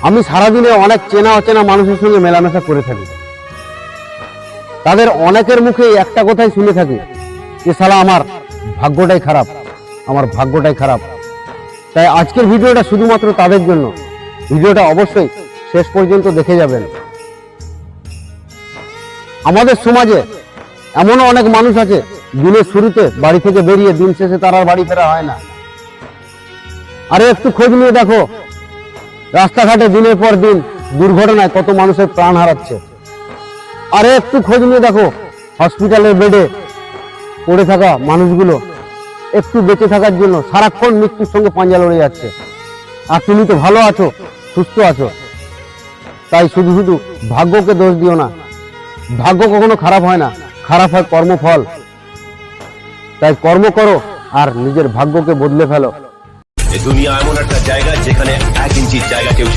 আমি সারাদিনে অনেক চেনা অচেনা মানুষের সঙ্গে মেলামেশা করে থাকি। তাদের অনেকের মুখে একটা কথাই শুনে থাকি যে শালা আমার ভাগ্যটাই খারাপ, আমার ভাগ্যটাই খারাপ। তাই আজকের ভিডিওটা শুধুমাত্র তাদের জন্য। ভিডিওটা অবশ্যই শেষ পর্যন্ত দেখে যাবেন। আমাদের সমাজে এমনও অনেক মানুষ আছে দিনের শুরুতে বাড়ি থেকে বেরিয়ে দিন শেষে তার আর বাড়ি ফেরা হয় না। আরে একটু খোঁজ নিয়ে দেখো, রাস্তাঘাটে দিনের পর দিন দুর্ঘটনায় কত মানুষের প্রাণ হারাচ্ছে। আরে একটু খোঁজ নিয়ে দেখো, হসপিটালের বেডে পড়ে থাকা মানুষগুলো একটু বেঁচে থাকার জন্য সারাক্ষণ মৃত্যুর সঙ্গে পাঞ্জা লড়ে যাচ্ছে। আর তুমি তো ভালো আছো, সুস্থ আছো। তাই শুধু শুধু ভাগ্যকে দোষ দিও না। ভাগ্য কখনো খারাপ হয় না, খারাপ হয় কর্মফল। তাই কর্ম করো আর নিজের ভাগ্যকে বদলে ফেলো। এই দুনিয়া এমন একটা জায়গা যেখানে 1 ইঞ্চির জায়গা কেউ